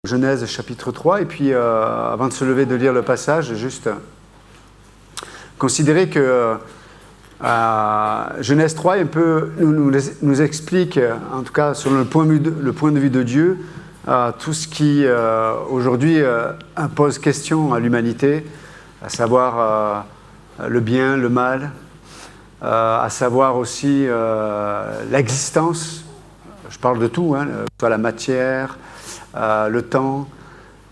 Genèse chapitre 3, et puis avant de se lever de lire le passage, juste considérer que Genèse 3 un peu, nous explique, en tout cas sur le point de vue de Dieu, tout ce qui aujourd'hui pose question à l'humanité, à savoir le bien, le mal, à savoir aussi l'existence, je parle de tout, soit la matière, le temps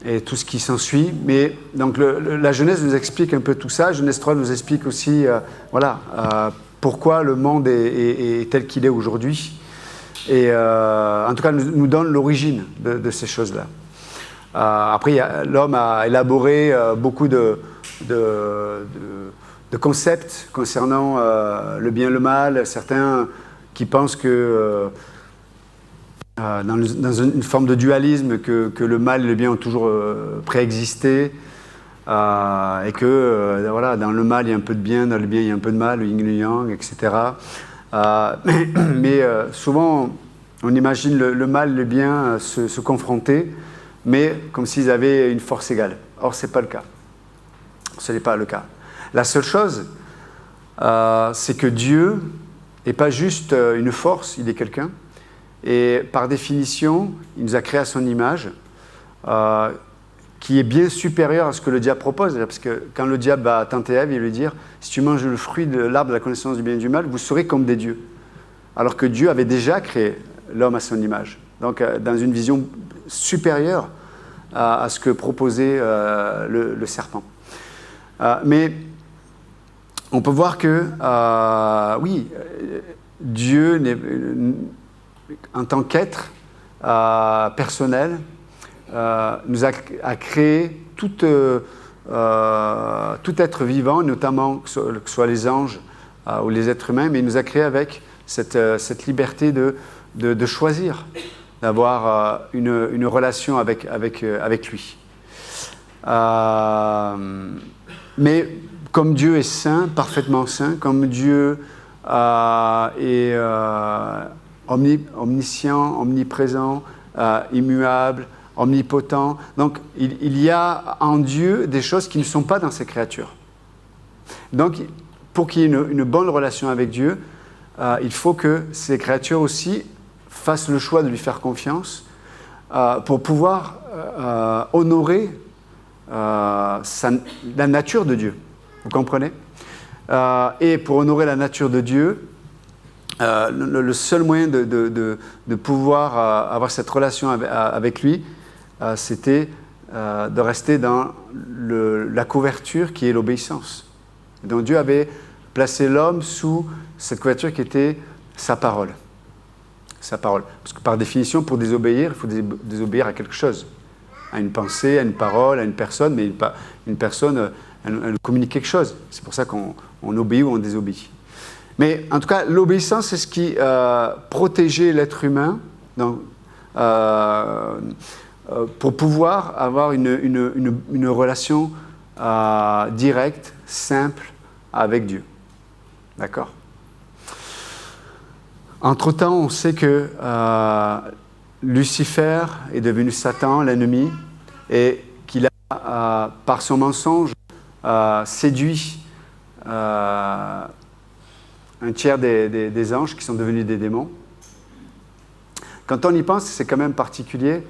et tout ce qui s'ensuit. Mais donc la Genèse nous explique un peu tout ça. Genèse 3 nous explique aussi pourquoi le monde est tel qu'il est aujourd'hui. Et en tout cas, nous donne l'origine de ces choses-là. Après, l'homme a élaboré beaucoup de concepts concernant le bien et le mal. Certains qui pensent que dans une forme de dualisme, que le mal et le bien ont toujours préexisté, et que dans le mal il y a un peu de bien, dans le bien il y a un peu de mal, le yin et le yang, etc. Mais souvent on imagine le mal et le bien se confronter, mais comme s'ils avaient une force égale. Or ce n'est pas le cas. Ce n'est pas le cas. La seule chose, c'est que Dieu n'est pas juste une force, il est quelqu'un. Et par définition, il nous a créé à son image, qui est bien supérieure à ce que le diable propose. Parce que quand le diable va tenter Ève, il lui dire « Si tu manges le fruit de l'arbre de la connaissance du bien et du mal, vous serez comme des dieux. » Alors que Dieu avait déjà créé l'homme à son image. Donc dans une vision supérieure à ce que proposait le serpent. Mais on peut voir que, oui, Dieu en tant qu'être personnel, nous a créé tout être vivant, notamment que ce soit les anges ou les êtres humains, mais il nous a créé avec cette liberté de choisir, d'avoir une relation avec lui. Mais comme Dieu est saint, parfaitement saint, comme Dieu est omniscient, omniprésent, immuable, omnipotent. Donc, il y a en Dieu des choses qui ne sont pas dans ses créatures. Donc, pour qu'il y ait une bonne relation avec Dieu, il faut que ces créatures aussi fassent le choix de lui faire confiance pour pouvoir honorer la nature de Dieu. Vous comprenez ? Et pour honorer la nature de Dieu, le seul moyen de pouvoir avoir cette relation avec lui, c'était de rester dans la couverture qui est l'obéissance. Donc Dieu avait placé l'homme sous cette couverture qui était sa parole. Sa parole. Parce que par définition, pour désobéir, il faut désobéir à quelque chose. À une pensée, à une parole, à une personne, mais une personne, elle communique quelque chose. C'est pour ça qu'on obéit ou on désobéit. Mais en tout cas, l'obéissance, c'est ce qui protégeait l'être humain donc, pour pouvoir avoir une relation directe, simple avec Dieu. D'accord ? Entre-temps, on sait que Lucifer est devenu Satan, l'ennemi, et qu'il a, par son mensonge, séduit un tiers des anges qui sont devenus des démons. Quand on y pense, c'est quand même particulier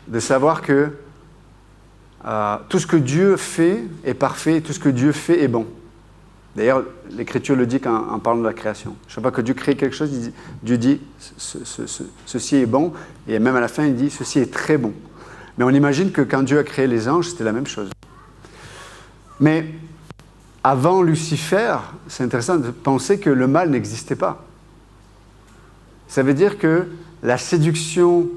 de savoir que tout ce que Dieu fait est parfait, et tout ce que Dieu fait est bon. D'ailleurs, l'Écriture le dit en parlant de la création. Je ne sais pas que Dieu crée quelque chose, Dieu dit ceci est bon, et même à la fin il dit ceci est très bon. Mais on imagine que quand Dieu a créé les anges, c'était la même chose. Mais avant Lucifer, c'est intéressant de penser que le mal n'existait pas. Ça veut dire que la séduction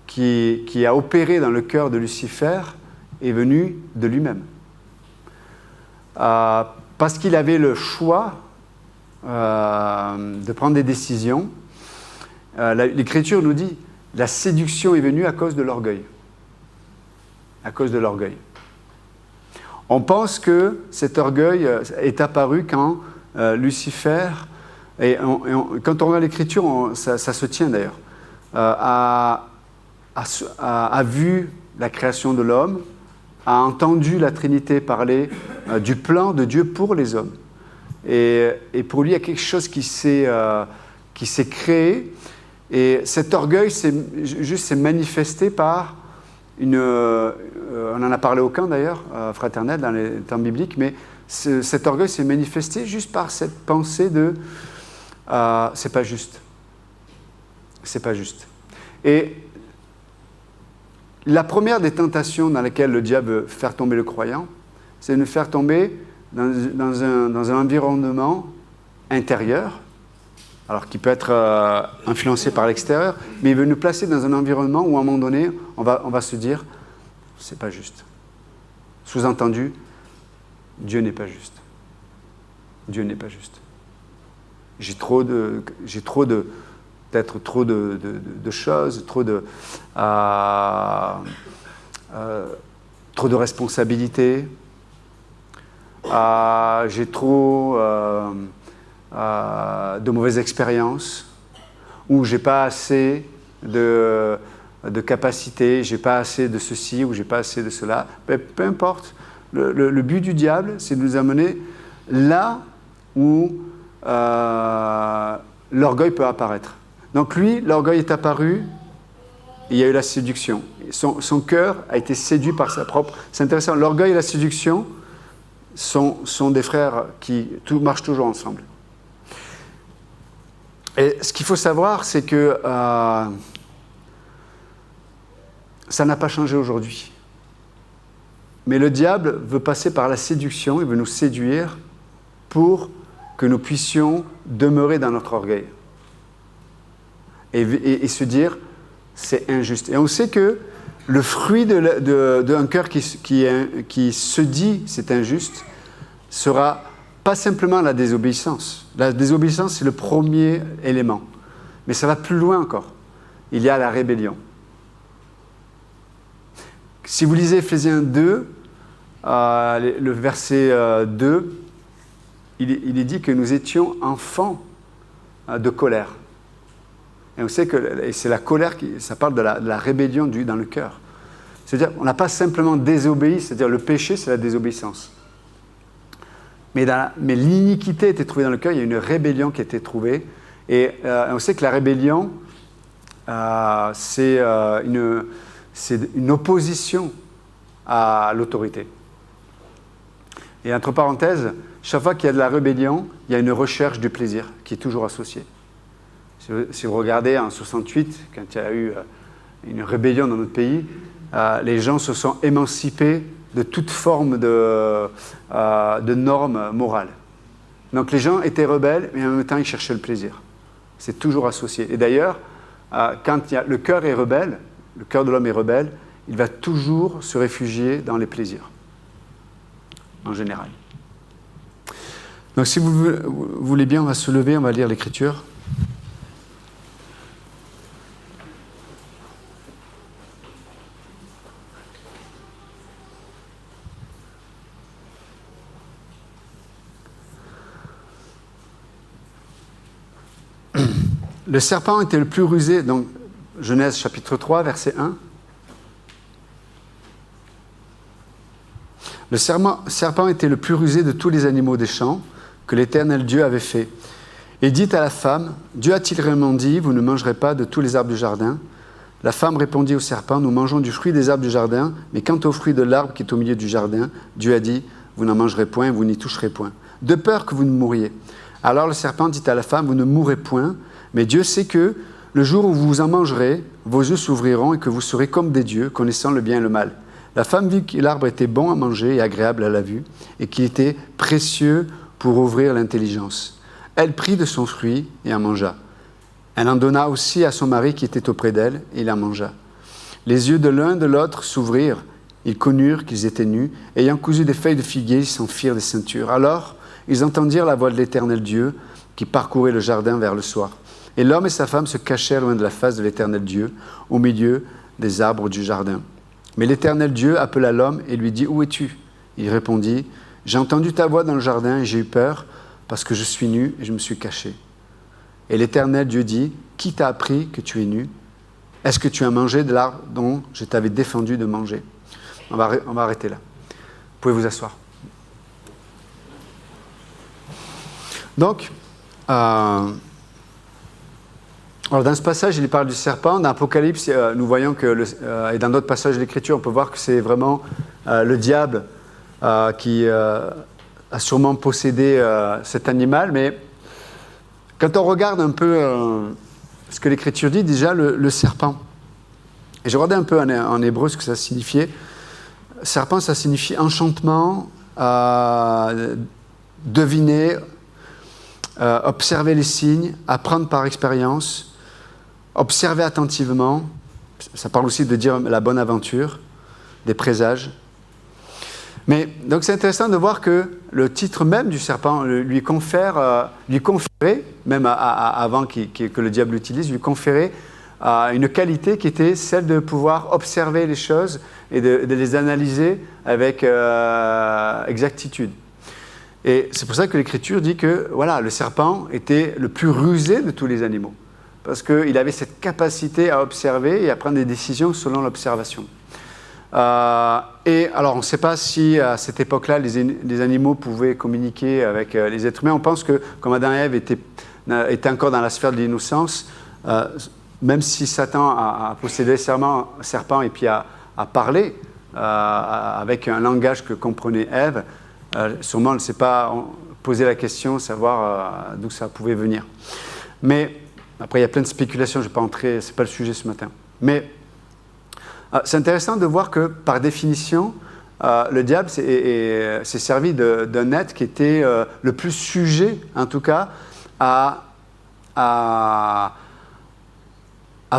qui a opéré dans le cœur de Lucifer est venue de lui-même. Parce qu'il avait le choix de prendre des décisions. L'Écriture nous dit la séduction est venue à cause de l'orgueil. À cause de l'orgueil. On pense que cet orgueil est apparu quand Lucifer, quand on regarde l'Écriture, ça se tient d'ailleurs, a vu la création de l'homme, a entendu la Trinité parler du plan de Dieu pour les hommes. Et pour lui, il y a quelque chose qui s'est créé. Et cet orgueil s'est manifesté par on en a parlé au camp d'ailleurs, fraternel, dans les temps bibliques, mais cet orgueil s'est manifesté juste par cette pensée de c'est pas juste. C'est pas juste. Et la première des tentations dans lesquelles le diable veut faire tomber le croyant, c'est de nous faire tomber dans un environnement intérieur, alors qui peut être influencé par l'extérieur, mais il veut nous placer dans un environnement où à un moment donné, on va se dire, c'est pas juste. Sous-entendu, Dieu n'est pas juste. Dieu n'est pas juste. J'ai trop de choses, trop de responsabilités. J'ai trop de mauvaises expériences, ou j'ai pas assez de capacité, j'ai pas assez de ceci, ou j'ai pas assez de cela. Mais peu importe. Le but du diable, c'est de nous amener là où l'orgueil peut apparaître. Donc lui, l'orgueil est apparu, et il y a eu la séduction. Son cœur a été séduit par sa propre... C'est intéressant, l'orgueil et la séduction sont des frères qui marchent toujours ensemble. Et ce qu'il faut savoir, c'est que ça n'a pas changé aujourd'hui. Mais le diable veut passer par la séduction, il veut nous séduire pour que nous puissions demeurer dans notre orgueil. Et se dire, c'est injuste. Et on sait que le fruit d'un cœur qui se dit c'est injuste sera pas simplement la désobéissance. La désobéissance, c'est le premier élément. Mais ça va plus loin encore. Il y a la rébellion. Si vous lisez Ephésiens 2, le verset 2, il est dit que nous étions enfants de colère. Et on sait que c'est la colère, ça parle de la rébellion dans le cœur. C'est-à-dire, on n'a pas simplement désobéi, c'est-à-dire le péché, c'est la désobéissance. Mais l'iniquité était trouvée dans le cœur, il y a une rébellion qui a été trouvée. Et on sait que la rébellion, c'est une opposition à l'autorité. Et entre parenthèses, chaque fois qu'il y a de la rébellion, il y a une recherche du plaisir qui est toujours associée. Si vous regardez en 68, quand il y a eu une rébellion dans notre pays, les gens se sont émancipés de toute forme de normes morales. Donc les gens étaient rebelles, mais en même temps ils cherchaient le plaisir. C'est toujours associé. Et d'ailleurs, quand le cœur est rebelle, le cœur de l'homme est rebelle, il va toujours se réfugier dans les plaisirs, en général. Donc si vous voulez bien, on va se lever, on va lire l'Écriture. Le serpent était le plus rusé, donc Genèse chapitre 3, verset 1. Le serpent était le plus rusé de tous les animaux des champs que l'Éternel Dieu avait fait. Et dit à la femme, Dieu a-t-il vraiment dit, vous ne mangerez pas de tous les arbres du jardin? La femme répondit au serpent, nous mangeons du fruit des arbres du jardin, mais quant au fruit de l'arbre qui est au milieu du jardin, Dieu a dit, vous n'en mangerez point, vous n'y toucherez point, de peur que vous ne mouriez. Alors le serpent dit à la femme, vous ne mourrez point, mais Dieu sait que le jour où vous en mangerez, vos yeux s'ouvriront et que vous serez comme des dieux, connaissant le bien et le mal. La femme vit que l'arbre était bon à manger et agréable à la vue, et qu'il était précieux pour ouvrir l'intelligence. Elle prit de son fruit et en mangea. Elle en donna aussi à son mari qui était auprès d'elle, et il en mangea. Les yeux de l'un de l'autre s'ouvrirent, ils connurent qu'ils étaient nus, ayant cousu des feuilles de figuier, ils s'en firent des ceintures. Alors, ils entendirent la voix de l'Éternel Dieu, qui parcourait le jardin vers le soir. Et l'homme et sa femme se cachèrent loin de la face de l'Éternel Dieu, au milieu des arbres du jardin. Mais l'Éternel Dieu appela l'homme et lui dit, « Où es-tu » Il répondit, « J'ai entendu ta voix dans le jardin et j'ai eu peur, parce que je suis nu et je me suis caché. » Et l'Éternel Dieu dit, « Qui t'a appris que tu es nu » est-ce que tu as mangé de l'arbre dont je t'avais défendu de manger? On va arrêter là. Vous pouvez vous asseoir. Donc, alors dans ce passage, il parle du serpent. Dans l'Apocalypse, nous voyons que, et dans d'autres passages de l'Écriture, on peut voir que c'est vraiment le diable qui a sûrement possédé cet animal. Mais quand on regarde un peu ce que l'Écriture dit, déjà le serpent, et je regardais un peu en hébreu ce que ça signifiait. Serpent, ça signifie enchantement, deviner, observer les signes, apprendre par expérience, observer attentivement. Ça parle aussi de dire la bonne aventure, des présages. Mais donc c'est intéressant de voir que le titre même du serpent lui conférait, même avant que le diable l'utilise, lui conférait une qualité qui était celle de pouvoir observer les choses et de les analyser avec exactitude. Et c'est pour ça que l'Écriture dit que voilà, le serpent était le plus rusé de tous les animaux, parce qu'il avait cette capacité à observer et à prendre des décisions selon l'observation. Et alors, on ne sait pas si à cette époque-là, les animaux pouvaient communiquer avec les êtres humains. On pense que, comme Adam et Ève étaient encore dans la sphère de l'innocence, même si Satan a possédé le serpent et puis a parlé avec un langage que comprenait Ève, sûrement elle ne s'est pas posé la question, savoir d'où ça pouvait venir. Mais après, il y a plein de spéculations, je ne vais pas entrer, ce n'est pas le sujet ce matin. Mais c'est intéressant de voir que, par définition, le diable s'est servi d'un être qui était le plus sujet, en tout cas, à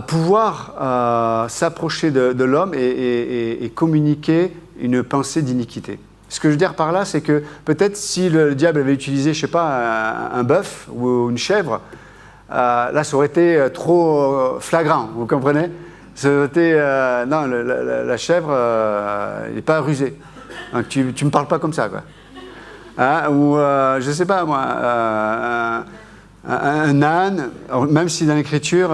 pouvoir s'approcher de l'homme et communiquer une pensée d'iniquité. Ce que je veux dire par là, c'est que peut-être si le diable avait utilisé, je ne sais pas, un bœuf ou une chèvre, là, ça aurait été trop flagrant, vous comprenez? Ça aurait été, non, la chèvre, elle n'est pas rusée. Donc, tu ne me parles pas comme ça, quoi. Hein? Ou, je ne sais pas, moi, un âne, même si dans l'Écriture,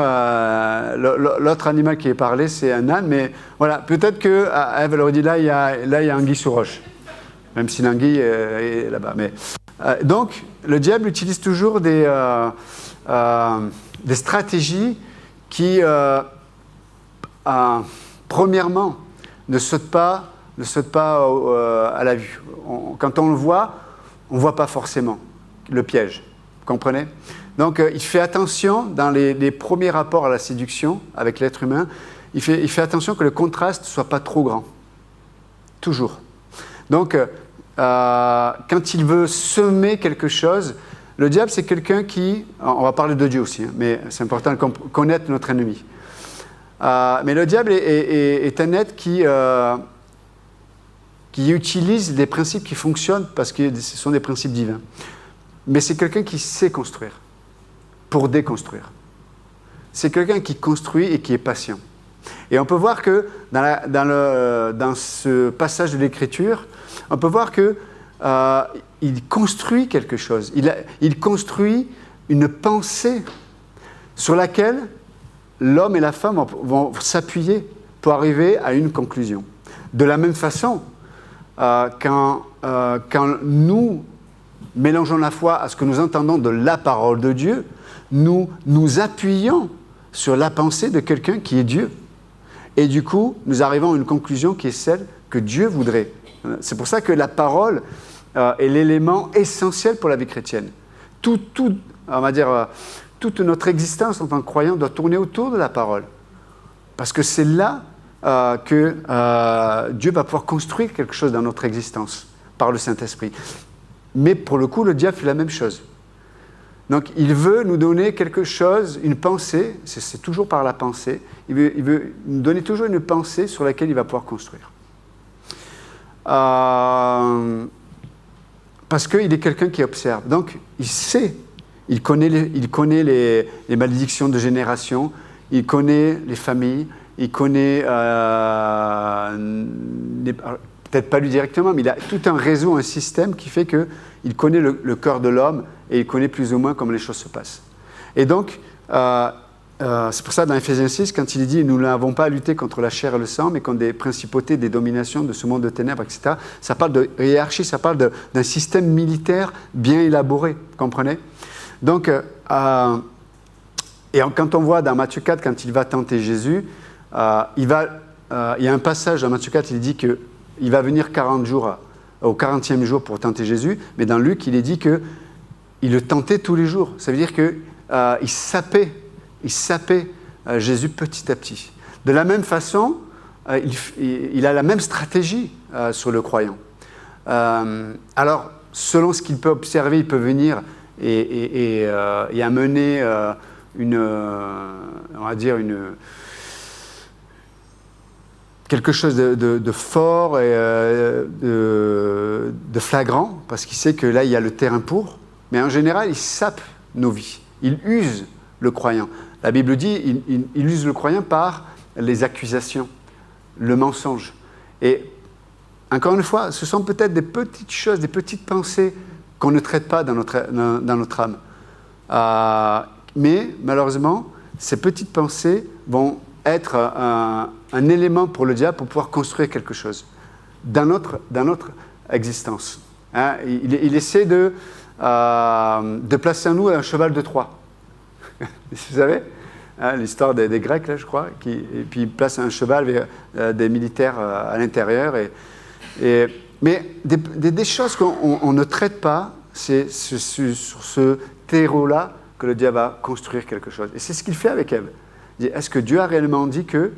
l'autre animal qui est parlé, c'est un âne, mais voilà, peut-être qu'Ève aurait dit, là, il y a anguille sous roche. Même si l'anguille est là-bas. Mais, donc, le diable utilise toujours des stratégies qui, premièrement, ne sautent pas à la vue. Quand on le voit, on ne voit pas forcément le piège. Vous comprenez? Donc, il fait attention, dans les premiers rapports à la séduction avec l'être humain, il fait attention que le contraste ne soit pas trop grand. Toujours. Donc, quand il veut semer quelque chose, le diable, c'est quelqu'un qui... On va parler de Dieu aussi, hein, mais c'est important de connaître notre ennemi. Mais le diable est un être qui utilise des principes qui fonctionnent parce que ce sont des principes divins. Mais c'est quelqu'un qui sait construire pour déconstruire. C'est quelqu'un qui construit et qui est patient. Et on peut voir que dans ce passage de l'Écriture, on peut voir qu'il construit quelque chose. Il construit une pensée sur laquelle l'homme et la femme vont s'appuyer pour arriver à une conclusion. De la même façon, quand nous mélangeons la foi à ce que nous entendons de la parole de Dieu, nous nous appuyons sur la pensée de quelqu'un qui est Dieu. Et du coup, nous arrivons à une conclusion qui est celle que Dieu voudrait. C'est pour ça que la parole est l'élément essentiel pour la vie chrétienne. On va dire, toute notre existence en tant que croyant doit tourner autour de la parole. Parce que c'est là que Dieu va pouvoir construire quelque chose dans notre existence, par le Saint-Esprit. Mais pour le coup, le diable fait la même chose. Donc, il veut nous donner quelque chose, une pensée, c'est toujours par la pensée, il veut nous donner toujours une pensée sur laquelle il va pouvoir construire. Parce qu'il est quelqu'un qui observe. Donc, il sait, il connaît les malédictions de génération, il connaît les familles, il connaît, peut-être pas lui directement, mais il a tout un réseau, un système qui fait qu'il connaît le cœur de l'homme et il connaît plus ou moins comment les choses se passent. Et donc, c'est pour ça dans Ephésiens 6, quand il dit « Nous n'avons pas à lutter contre la chair et le sang, mais contre des principautés, des dominations de ce monde de ténèbres, etc. » Ça parle de hiérarchie, ça parle d'un système militaire bien élaboré, vous comprenez? Donc, quand on voit dans Matthieu 4, quand il va tenter Jésus, il y a un passage dans Matthieu 4, il dit qu'il va venir 40 jours, au 40e jour pour tenter Jésus, mais dans Luc, il est dit qu'il le tentait tous les jours. Ça veut dire qu'il sapait Jésus petit à petit. De la même façon, il a la même stratégie sur le croyant. Alors, selon ce qu'il peut observer, il peut venir et amener quelque chose de fort et de flagrant, parce qu'il sait que là, il y a le terrain pour. Mais en général, il sape nos vies. Il use le croyant. La Bible dit, il use le croyant par les accusations, le mensonge. Et encore une fois, ce sont peut-être des petites choses, des petites pensées qu'on ne traite pas dans notre âme. Mais malheureusement, ces petites pensées vont être un élément pour le diable pour pouvoir construire quelque chose dans notre existence. Hein, il essaie de placer en nous un cheval de Troie. Vous savez, hein, l'histoire des Grecs, là, je crois, et puis il place un cheval vers des militaires à l'intérieur. Mais des choses qu'on ne traite pas, c'est sur ce terreau-là que le diable va construire quelque chose. Et c'est ce qu'il fait avec Ève. Il dit, est-ce que Dieu a réellement dit que...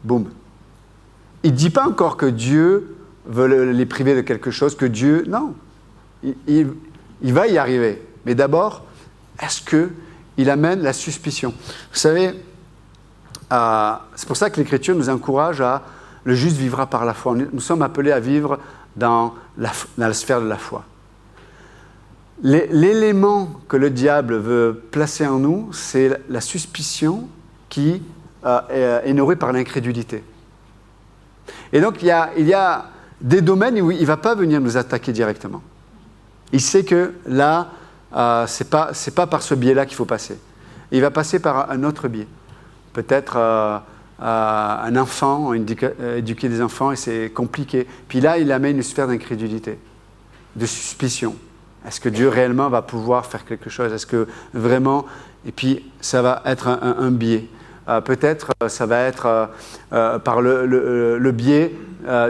Boum. Il ne dit pas encore que Dieu veut les priver de quelque chose, que Dieu... Non. Il va y arriver. Mais d'abord, est-ce qu'il amène la suspicion? Vous savez, c'est pour ça que l'Écriture nous encourage à... Le juste vivra par la foi. Nous sommes appelés à vivre dans la sphère de la foi. L'élément que le diable veut placer en nous, c'est la suspicion qui est nourrie par l'incrédulité. Et donc, il y a des domaines où il ne va pas venir nous attaquer directement. Il sait que là, ce n'est pas par ce biais-là qu'il faut passer. Il va passer par un autre biais. Peut-être un enfant, éduquer des enfants, et c'est compliqué. Puis là, il amène une sphère d'incrédulité, de suspicion. Est-ce que Dieu réellement va pouvoir faire quelque chose? Est-ce que vraiment... Et puis, ça va être un biais. Peut-être, ça va être par le biais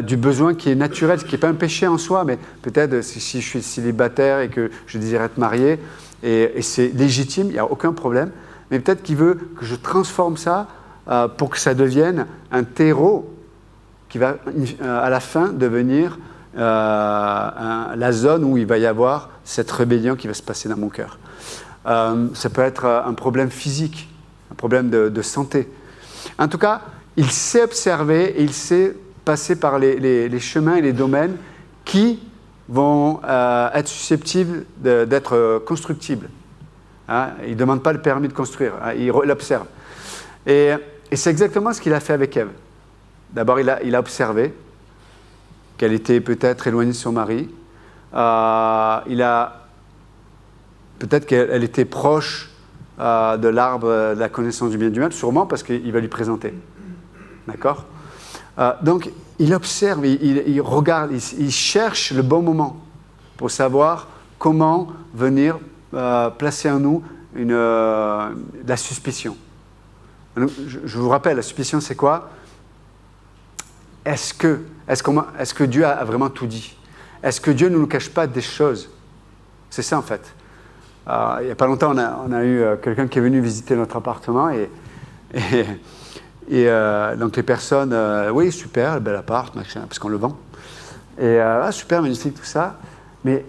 du besoin qui est naturel, ce qui n'est pas un péché en soi, mais peut-être si je suis célibataire et que je désire être marié, et c'est légitime, il n'y a aucun problème, mais peut-être qu'il veut que je transforme ça pour que ça devienne un terreau qui va, à la fin, devenir la zone où il va y avoir cette rébellion qui va se passer dans mon cœur. Ça peut être un problème physique, un problème de santé. En tout cas, il sait observer et il sait passer par les chemins et les domaines qui vont être susceptibles d'être constructibles. Hein? Il ne demande pas le permis de construire, hein? Il l'observe. Et c'est exactement ce qu'il a fait avec Ève. D'abord, il a observé qu'elle était peut-être éloignée de son mari. Peut-être qu'elle était proche de l'arbre de la connaissance du bien et du mal, sûrement parce qu'il va lui présenter. D'accord? Donc, il observe, il regarde, il cherche le bon moment pour savoir comment venir placer en nous de la suspicion. Je vous rappelle, la suspicion, c'est quoi? Est-ce que Dieu a vraiment tout dit? Est-ce que Dieu ne nous cache pas des choses? C'est ça, en fait. Il n'y a pas longtemps, on a eu quelqu'un qui est venu visiter notre appartement et donc les personnes, oui, super, bel appart, machin, parce qu'on le vend. Et super, magnifique, tout ça. Mais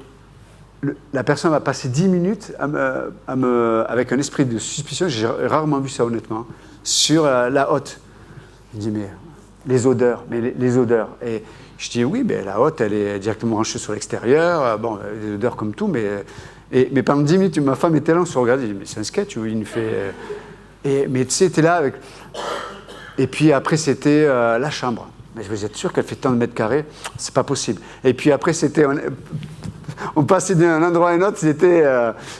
la personne va passer 10 minutes avec un esprit de suspicion, j'ai rarement vu ça honnêtement, sur la hotte. Je dis, mais les odeurs. Et je dis, oui, mais la hotte, elle est directement branchée sur l'extérieur. Bon, les odeurs comme tout, mais pendant 10 minutes, ma femme était là, on se regardait, je dis, mais c'est un sketch où il nous fait... mais tu sais, t'es là avec... Et puis après, c'était la chambre. Mais vous êtes sûr qu'elle fait tant de mètres carrés? C'est pas possible. Et puis après, c'était On passait d'un endroit à un autre, c'était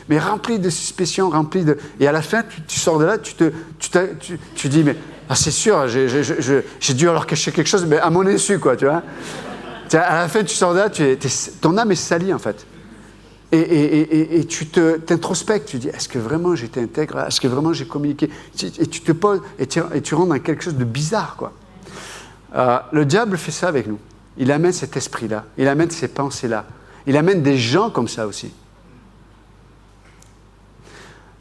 mais rempli de suspicions, rempli de... Et à la fin, tu sors de là, tu dis, mais c'est sûr, j'ai dû leur cacher quelque chose, mais à mon insu, quoi, tu vois. À la fin, tu sors de là, ton âme est salie, en fait. Et tu t'introspectes, tu dis, est-ce que vraiment j'étais intègre? Est-ce que vraiment j'ai communiqué? Et tu te poses, et tu rentres dans quelque chose de bizarre, quoi. Le diable fait ça avec nous. Il amène cet esprit-là, il amène ces pensées-là. Il amène des gens comme ça aussi.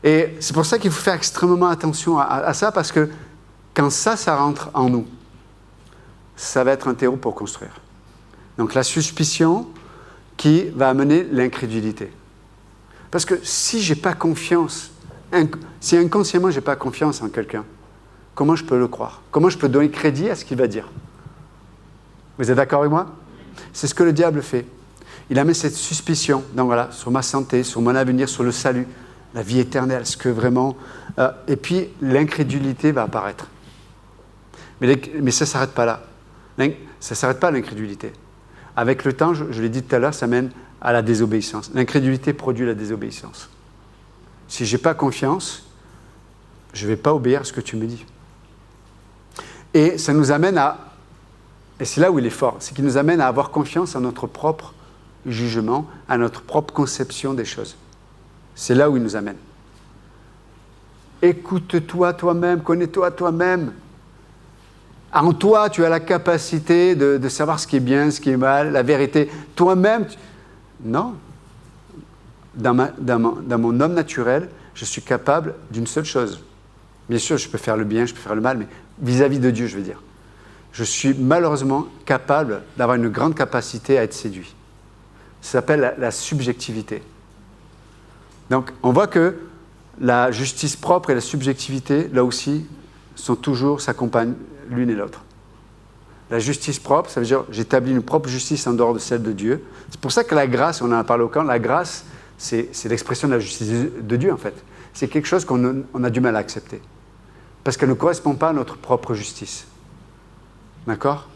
Et c'est pour ça qu'il faut faire extrêmement attention à ça, parce que quand ça rentre en nous, ça va être un terreau pour construire. Donc la suspicion qui va amener l'incrédulité. Parce que si je n'ai pas confiance, si inconsciemment je n'ai pas confiance en quelqu'un, comment je peux le croire? Comment je peux donner crédit à ce qu'il va dire? Vous êtes d'accord avec moi? C'est ce que le diable fait. Il amène cette suspicion, donc voilà, sur ma santé, sur mon avenir, sur le salut, la vie éternelle, ce que vraiment... et puis l'incrédulité va apparaître. Mais ça ne s'arrête pas là. Ça ne s'arrête pas à l'incrédulité. Avec le temps, je l'ai dit tout à l'heure, ça mène à la désobéissance. L'incrédulité produit la désobéissance. Si je n'ai pas confiance, je ne vais pas obéir à ce que tu me dis. Et ça nous amène à... Et c'est là où il est fort, c'est qu'il nous amène à avoir confiance en notre propre jugement, à notre propre conception des choses. C'est là où il nous amène. Écoute-toi toi-même, connais-toi toi-même. En toi, tu as la capacité de savoir ce qui est bien, ce qui est mal, la vérité. Toi-même, non. Dans mon homme naturel, je suis capable d'une seule chose. Bien sûr, je peux faire le bien, je peux faire le mal, mais vis-à-vis de Dieu, je veux dire. Je suis malheureusement capable d'avoir une grande capacité à être séduit. Ça s'appelle la subjectivité. Donc, on voit que la justice propre et la subjectivité, là aussi, s'accompagnent l'une et l'autre. La justice propre, ça veut dire j'établis une propre justice en dehors de celle de Dieu. C'est pour ça que la grâce, on en a parlé au camp, la grâce, c'est l'expression de la justice de Dieu, en fait. C'est quelque chose qu'on a du mal à accepter. Parce qu'elle ne correspond pas à notre propre justice. D'accord?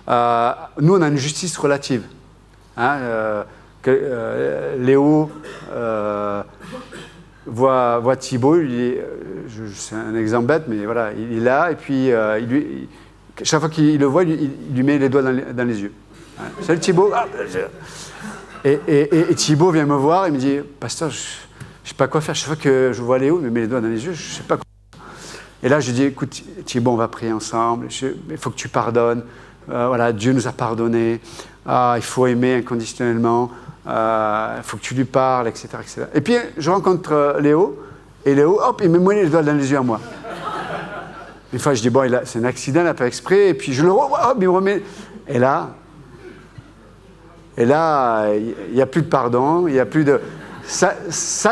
Nous, on a une justice relative. Léo voit Thibaut, c'est un exemple bête, mais voilà, il est là, et puis chaque fois qu'il le voit, il lui met les doigts dans les yeux. Salut Thibaut. Et Thibaut vient me voir et me dit, pasteur, je ne sais pas quoi faire. Chaque fois que je vois Léo, il me met les doigts dans les yeux, je ne sais pas quoi. Et là, je dis, écoute, Thibaut, on va prier ensemble, il faut que tu pardonnes. Voilà, Dieu nous a pardonné, il faut aimer inconditionnellement, il faut que tu lui parles, etc., etc. Et puis, je rencontre Léo, et Léo, hop, il me met les doigts dans les yeux à moi. Une fois, je dis, bon, c'est un accident, il n'a pas exprès, et puis je le revois, hop, il me remet. Et là, il n'y a plus de pardon, il n'y a plus de... Ça,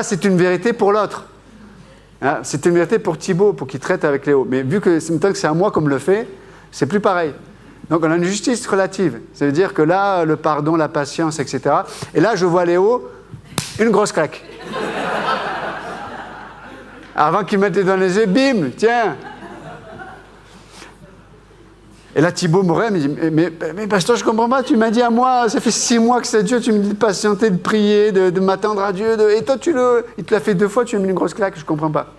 c'est une vérité pour l'autre. Hein, c'est une vérité pour Thibaut, pour qu'il traite avec Léo. Mais vu que c'est à moi qu'on me le fait, c'est plus pareil. Donc on a une justice relative. Ça veut dire que là, le pardon, la patience, etc. Et là, je vois Léo, une grosse claque. Avant qu'il mette les doigts dans les yeux, bim, tiens. Et là, Thibaut Moret me dit, mais pasteur, je ne comprends pas, tu m'as dit à moi, ça fait 6 mois que c'est Dieu, tu me dis de patienter, de prier, de m'attendre à Dieu, et toi, il te l'a fait 2 fois, tu lui as mis une grosse claque, je ne comprends pas.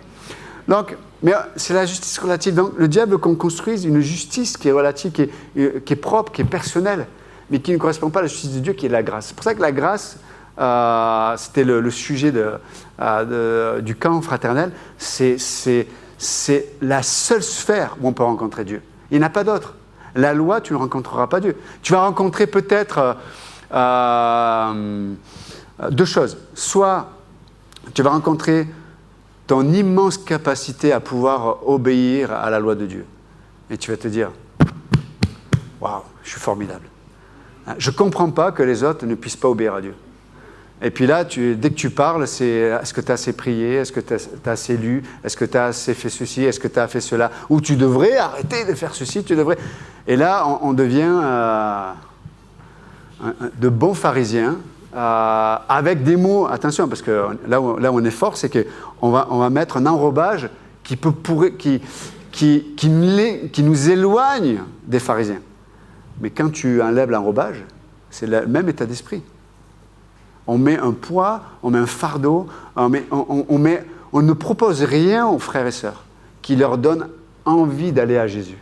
Donc, mais c'est la justice relative. Donc, le diable qu'on construise une justice qui est relative, qui est propre, qui est personnelle, mais qui ne correspond pas à la justice de Dieu, qui est la grâce. C'est pour ça que la grâce, c'était le sujet du camp fraternel, c'est la seule sphère où on peut rencontrer Dieu. Il n'y en a pas d'autre. La loi, tu ne rencontreras pas Dieu. Tu vas rencontrer peut-être 2 choses. Soit tu vas rencontrer ton immense capacité à pouvoir obéir à la loi de Dieu. Et tu vas te dire, waouh, je suis formidable. Je ne comprends pas que les autres ne puissent pas obéir à Dieu. Et puis là, dès que tu parles, c'est est-ce que tu as assez prié, est-ce que tu as assez lu, est-ce que tu as assez fait ceci, est-ce que tu as fait cela, ou tu devrais arrêter de faire ceci, tu devrais... Et là, on devient de bons pharisiens, avec des mots, attention, parce que là où on est fort, c'est qu'on va mettre un enrobage qui nous éloigne des pharisiens. Mais quand tu enlèves l'enrobage, c'est le même état d'esprit. On met un poids, on met un fardeau, on ne propose rien aux frères et sœurs qui leur donne envie d'aller à Jésus.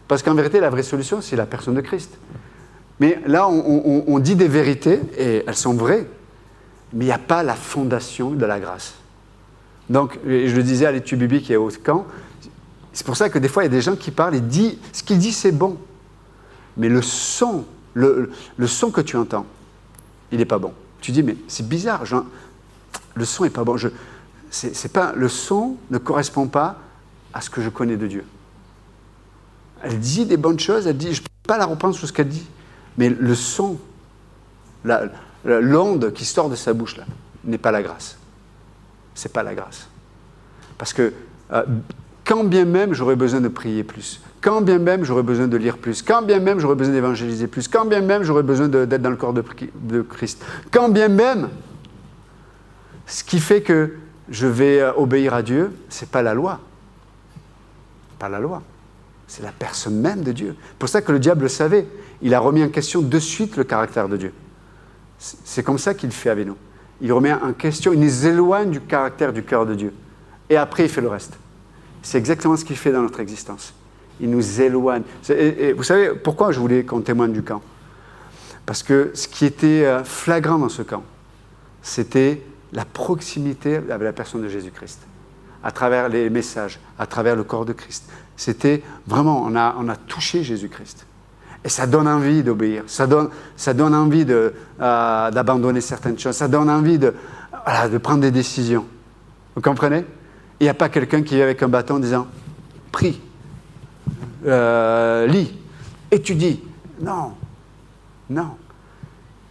Parce qu'en vérité, la vraie solution, c'est la personne de Christ. Mais là, on dit des vérités, et elles sont vraies, mais il n'y a pas la fondation de la grâce. Donc, je le disais à l'étude biblique et au camp, c'est pour ça que des fois, il y a des gens qui parlent et disent, ce qu'ils disent, c'est bon. Mais le son que tu entends, il n'est pas bon. Tu dis, mais c'est bizarre, le son n'est pas bon. Le son ne correspond pas à ce que je connais de Dieu. Elle dit des bonnes choses, elle dit, je ne peux pas la reprendre sur ce qu'elle dit, mais le son, l'onde qui sort de sa bouche, là, n'est pas la grâce. Ce n'est pas la grâce. Parce que quand bien même j'aurais besoin de prier plus, quand bien même j'aurais besoin de lire plus, quand bien même j'aurais besoin d'évangéliser plus, quand bien même j'aurais besoin d'être dans le corps de Christ, quand bien même, ce qui fait que je vais obéir à Dieu, ce n'est pas la loi. Pas la loi. C'est la personne même de Dieu. C'est pour ça que le diable le savait. Il a remis en question de suite le caractère de Dieu. C'est comme ça qu'il fait avec nous. Il remet en question, il nous éloigne du caractère du cœur de Dieu. Et après, il fait le reste. C'est exactement ce qu'il fait dans notre existence. Il nous éloigne. Et vous savez pourquoi je voulais qu'on témoigne du camp? Parce que ce qui était flagrant dans ce camp, c'était la proximité avec la personne de Jésus-Christ. À travers les messages, à travers le corps de Christ. C'était vraiment, on a touché Jésus-Christ. Et ça donne envie d'obéir, ça donne envie d'abandonner certaines choses, ça donne envie de prendre des décisions. Vous comprenez? Il n'y a pas quelqu'un qui vient avec un bâton en disant « prie, lis, étudie ». Non, non.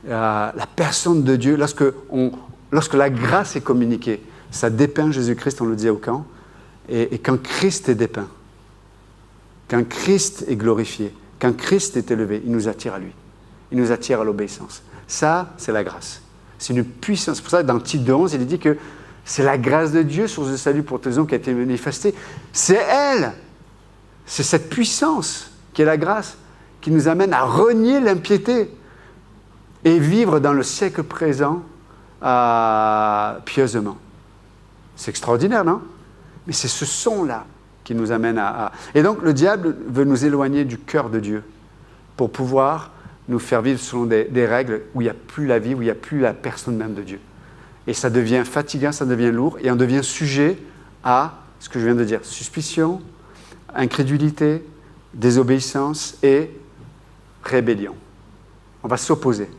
La personne de Dieu, lorsque la grâce est communiquée, ça dépeint Jésus-Christ, on le disait au camp, et quand Christ est dépeint, quand Christ est glorifié, quand Christ est élevé, il nous attire à lui. Il nous attire à l'obéissance. Ça, c'est la grâce. C'est une puissance. C'est pour ça que dans Tite 2:11, il est dit que c'est la grâce de Dieu, source de salut pour tes hommes, qui a été manifestée. C'est elle. C'est cette puissance qui est la grâce, qui nous amène à renier l'impiété et vivre dans le siècle présent pieusement. C'est extraordinaire, non? Mais c'est ce son-là qui nous amène à... Et donc, le diable veut nous éloigner du cœur de Dieu pour pouvoir nous faire vivre selon des règles où il n'y a plus la vie, où il n'y a plus la personne même de Dieu. Et ça devient fatigant, ça devient lourd, et on devient sujet à ce que je viens de dire, suspicion, incrédulité, désobéissance et rébellion. On va s'opposer.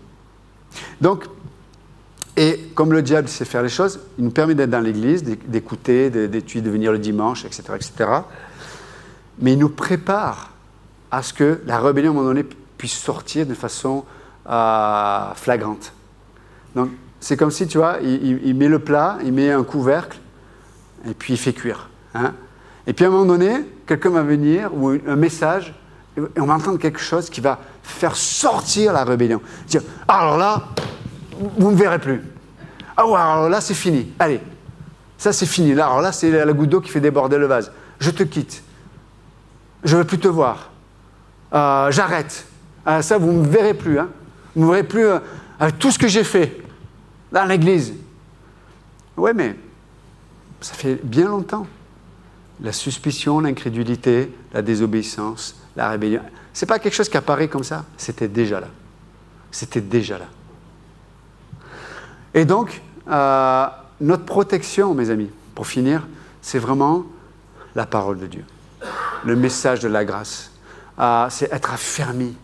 Donc, et comme le diable sait faire les choses, il nous permet d'être dans l'église, d'écouter, d'étudier, de venir le dimanche, etc., etc. Mais il nous prépare à ce que la rébellion, à un moment donné, puisse sortir de façon flagrante. Donc, c'est comme si, tu vois, il met le plat, il met un couvercle, et puis il fait cuire. Hein. Et puis à un moment donné, quelqu'un va venir, ou un message, et on va entendre quelque chose qui va faire sortir la rébellion. Dire, alors là, vous ne me verrez plus. Ah ouais, alors là, c'est fini. Allez, ça c'est fini. Là, alors là, c'est la goutte d'eau qui fait déborder le vase. Je te quitte. Je ne veux plus te voir. J'arrête. Ça, vous ne me verrez plus. Hein. Vous ne me verrez plus avec tout ce que j'ai fait dans l'église. Oui, mais ça fait bien longtemps. La suspicion, l'incrédulité, la désobéissance, la rébellion. Ce n'est pas quelque chose qui apparaît comme ça. C'était déjà là. C'était déjà là. Et donc, notre protection, mes amis, pour finir, c'est vraiment la parole de Dieu. Le message de la grâce. C'est être affermi.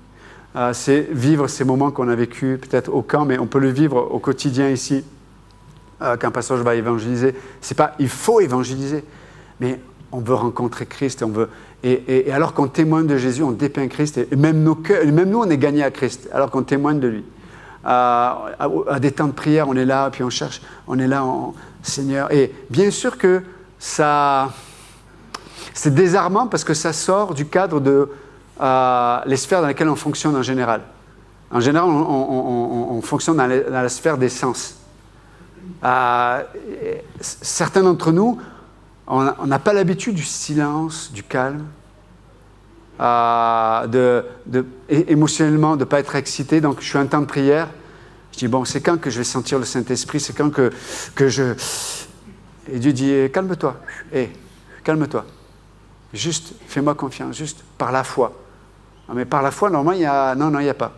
C'est vivre ces moments qu'on a vécus peut-être au camp, mais on peut le vivre au quotidien ici. Quand un pasteur va évangéliser, c'est pas il faut évangéliser, mais on veut rencontrer Christ. Et alors qu'on témoigne de Jésus, on dépeint Christ. Et même nous, on est gagnés à Christ, alors qu'on témoigne de lui. À des temps de prière, on est là, puis on cherche, on est là, Seigneur. Et bien sûr que ça, c'est désarmant parce que ça sort du cadre de les sphères dans lesquelles on fonctionne en général. En général, on fonctionne dans la sphère des sens. Certains d'entre nous, on n'a pas l'habitude du silence, du calme, émotionnellement, de ne pas être excité. Donc, je suis en temps de prière, Je dis, bon, c'est quand que je vais sentir le Saint-Esprit? C'est quand que je... Et Dieu dit, calme-toi, calme-toi. Juste, fais-moi confiance, juste par la foi. Non, mais par la foi, normalement, il y a... Non, il n'y a pas.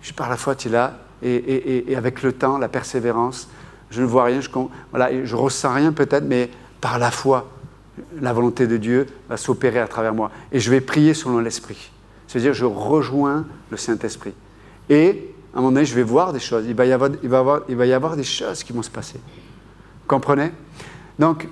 Juste par la foi, tu es là, et avec le temps, la persévérance, je ne vois rien, je ressens rien peut-être, mais par la foi, la volonté de Dieu va s'opérer à travers moi. Et je vais prier selon l'Esprit. C'est-à-dire, je rejoins le Saint-Esprit. Et, à un moment donné, je vais voir des choses. Il va y avoir des choses qui vont se passer. Vous comprenez? Donc,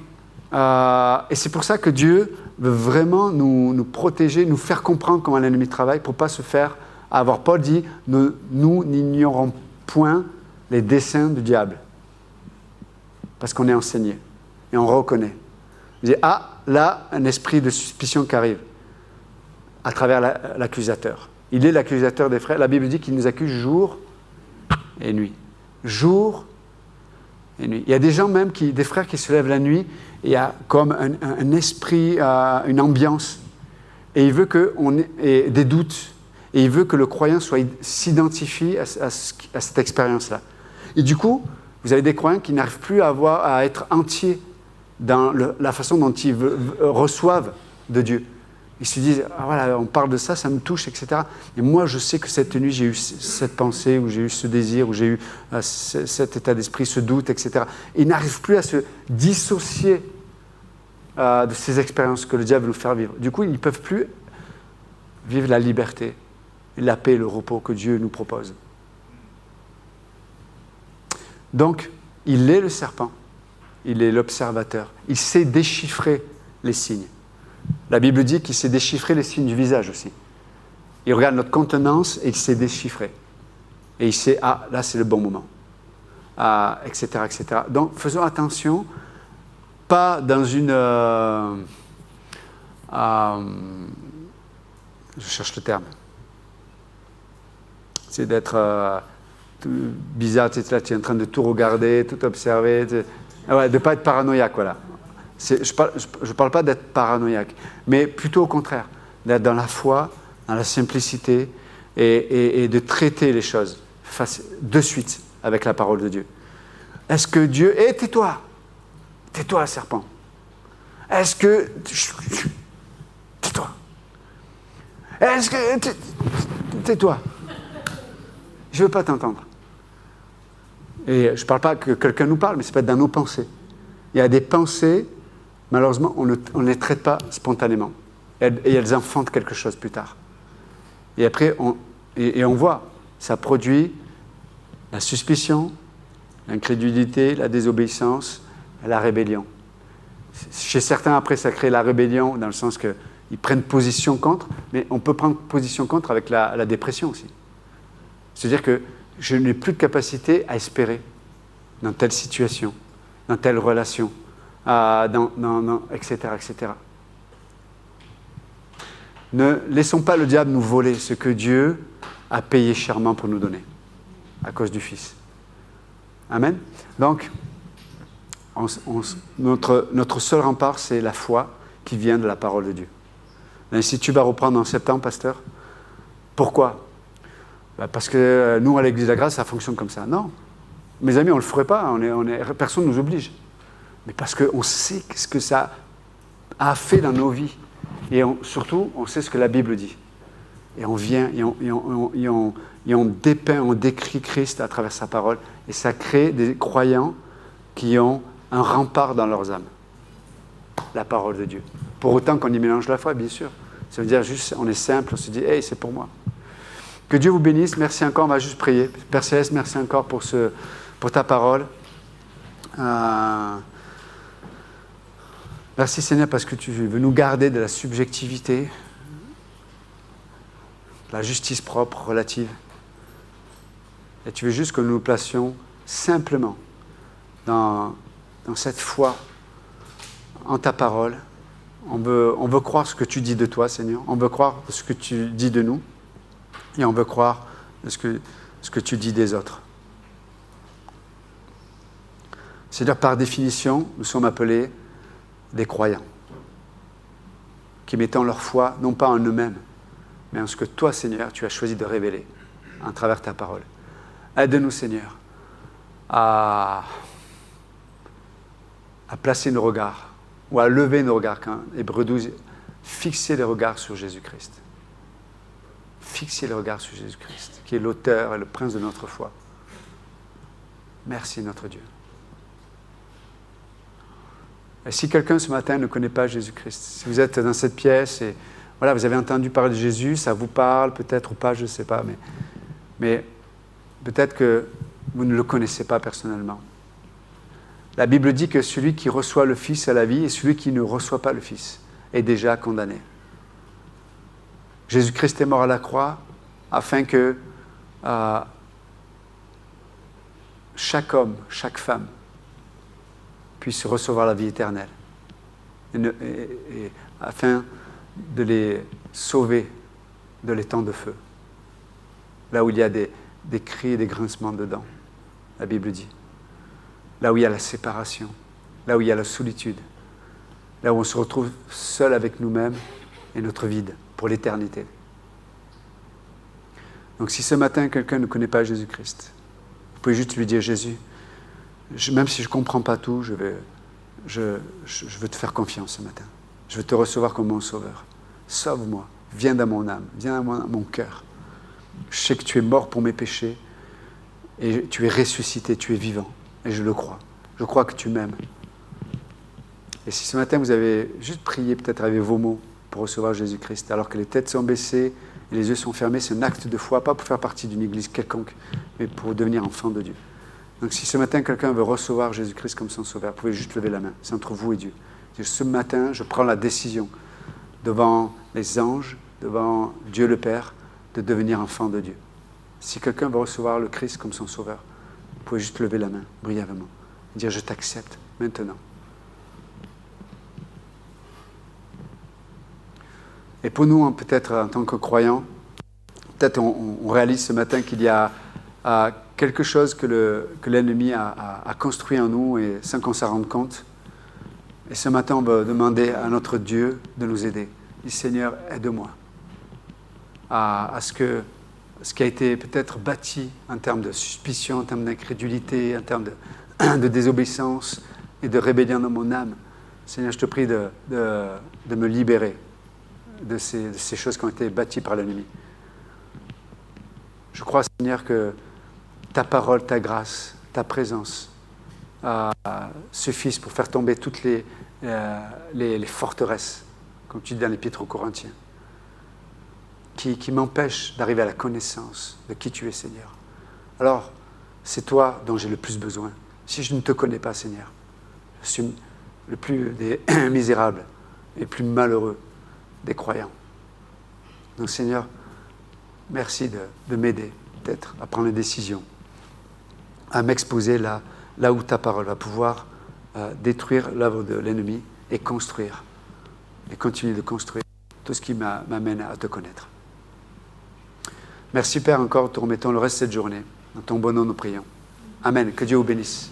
et c'est pour ça que Dieu veut vraiment nous protéger, nous faire comprendre comment l'ennemi travaille pour ne pas se faire avoir. Paul dit, nous n'ignorons point les desseins du diable. Parce qu'on est enseigné. Et on reconnaît. Il dit, là, un esprit de suspicion qui arrive à travers l'accusateur. Il est l'accusateur des frères. La Bible dit qu'il nous accuse jour et nuit. Jour et nuit. Il y a des gens même, des frères qui se lèvent la nuit, et il y a comme un esprit, une ambiance. Et il veut et des doutes. Et il veut que le croyant s'identifie à cette expérience-là. Et du coup, vous avez des croyants qui n'arrivent plus à être entiers dans la façon dont ils reçoivent de Dieu. Ils se disent, voilà, on parle de ça, ça me touche, etc. Et moi, je sais que cette nuit, j'ai eu cette pensée, ou j'ai eu ce désir, ou j'ai eu cet état d'esprit, ce doute, etc. Et ils n'arrivent plus à se dissocier de ces expériences que le diable veut nous faire vivre. Du coup, ils ne peuvent plus vivre la liberté, la paix, le repos que Dieu nous propose. Donc, il est le serpent, il est l'observateur, il sait déchiffrer les signes. La Bible dit qu'il sait déchiffrer les signes du visage aussi. Il regarde notre contenance et il sait déchiffrer. Et il sait, là c'est le bon moment, etc., etc. Donc, faisons attention, pas dans une... je cherche le terme. C'est d'être... bizarre, tu es en train de tout regarder, tout observer, de ne pas être paranoïaque, voilà. Je ne parle pas d'être paranoïaque, mais plutôt au contraire, d'être dans la foi, dans la simplicité, et de traiter les choses de suite avec la parole de Dieu. Est-ce que Dieu... tais-toi! Tais-toi, serpent! Est-ce que... tais-toi! Est-ce que... tais-toi! Je ne veux pas t'entendre. Et je ne parle pas que quelqu'un nous parle, mais ça peut être dans nos pensées. Il y a des pensées, malheureusement, on ne les traite pas spontanément. Et elles enfantent quelque chose plus tard. Et après, on voit, ça produit la suspicion, l'incrédulité, la désobéissance, la rébellion. Chez certains, après, ça crée la rébellion, dans le sens qu'ils prennent position contre, mais on peut prendre position contre avec la dépression aussi. C'est-à-dire que je n'ai plus de capacité à espérer dans telle situation, dans telle relation, etc., etc. Ne laissons pas le diable nous voler ce que Dieu a payé chèrement pour nous donner, à cause du Fils. Amen. Donc, notre seul rempart, c'est la foi qui vient de la parole de Dieu. L'Institut va reprendre en septembre, pasteur. Pourquoi ? Parce que nous, à l'Église de la Grâce, ça fonctionne comme ça. Non. Mes amis, on ne le ferait pas. Personne ne nous oblige. Mais parce qu'on sait ce que ça a fait dans nos vies. Et surtout, on sait ce que la Bible dit. Et on vient et on dépeint, on décrit Christ à travers sa parole. Et ça crée des croyants qui ont un rempart dans leurs âmes. La parole de Dieu. Pour autant qu'on y mélange la foi, bien sûr. Ça veut dire juste, on est simple, on se dit, hey, c'est pour moi. Que Dieu vous bénisse. Merci encore, on va juste prier. Père Céleste, merci encore pour ta parole. Merci Seigneur parce que tu veux nous garder de la subjectivité, de la justice propre, relative. Et tu veux juste que nous nous placions simplement dans cette foi en ta parole. On veut croire ce que tu dis de toi, Seigneur. On veut croire ce que tu dis de nous. Et on veut croire ce que tu dis des autres. C'est-à-dire, par définition, nous sommes appelés des croyants, qui mettant leur foi, non pas en eux-mêmes, mais en ce que toi, Seigneur, tu as choisi de révéler à travers ta parole. Aide-nous, Seigneur, à placer nos regards, ou à lever nos regards, quand Hébreux 12, fixer les regards sur Jésus-Christ. Fixer les regards sur Jésus-Christ, qui est l'auteur et le prince de notre foi. Merci, notre Dieu. Et si quelqu'un ce matin ne connaît pas Jésus-Christ, si vous êtes dans cette pièce et voilà, vous avez entendu parler de Jésus, ça vous parle peut-être ou pas, je ne sais pas, mais peut-être que vous ne le connaissez pas personnellement. La Bible dit que celui qui reçoit le Fils a la vie et celui qui ne reçoit pas le Fils est déjà condamné. Jésus-Christ est mort à la croix afin que chaque homme, chaque femme puisse recevoir la vie éternelle et afin de les sauver de l'étang de feu, là où il y a des cris et des grincements dedans, la Bible dit. Là où il y a la séparation, là où il y a la solitude, là où on se retrouve seul avec nous-mêmes et notre vide pour l'éternité. Donc si ce matin quelqu'un ne connaît pas Jésus-Christ, vous pouvez juste lui dire, Jésus, même si je ne comprends pas tout, je veux te faire confiance ce matin. Je veux te recevoir comme mon sauveur. Sauve-moi, viens dans mon âme, viens dans mon cœur. Je sais que tu es mort pour mes péchés et tu es ressuscité, tu es vivant. Et je le crois. Je crois que tu m'aimes. Et si ce matin vous avez juste prié peut-être avec vos mots pour recevoir Jésus-Christ, alors que les têtes sont baissées et les yeux sont fermés, c'est un acte de foi, pas pour faire partie d'une église quelconque, mais pour devenir enfant de Dieu. Donc si ce matin quelqu'un veut recevoir Jésus-Christ comme son sauveur, vous pouvez juste lever la main. C'est entre vous et Dieu. Ce matin, je prends la décision devant les anges, devant Dieu le Père, de devenir enfant de Dieu. Si quelqu'un veut recevoir le Christ comme son sauveur, vous pouvez juste lever la main, brièvement, et dire « Je t'accepte maintenant ». Et pour nous, peut-être en tant que croyants, peut-être on réalise ce matin qu'il y a quelque chose que l'ennemi a construit en nous et sans qu'on s'en rende compte. Et ce matin, on va demander à notre Dieu de nous aider. Dis Seigneur, aide-moi à ce qui a été peut-être bâti en termes de suspicion, en termes d'incrédulité, en termes de désobéissance et de rébellion dans mon âme. Seigneur, je te prie de me libérer de ces choses qui ont été bâties par l'ennemi. Je crois, Seigneur, que ta parole, ta grâce, ta présence suffisent pour faire tomber toutes les forteresses, comme tu dis dans l'Épître aux Corinthiens, qui m'empêchent d'arriver à la connaissance de qui tu es, Seigneur. Alors, c'est toi dont j'ai le plus besoin. Si je ne te connais pas, Seigneur, je suis le plus des misérables et le plus malheureux des croyants. Donc, Seigneur, merci de m'aider, peut-être, à prendre les décisions, à m'exposer là où ta parole va pouvoir détruire l'œuvre de l'ennemi et construire, et continuer de construire tout ce qui m'amène à te connaître. Merci Père encore, te remettons le reste de cette journée. Dans ton bon nom nous prions. Amen. Que Dieu vous bénisse.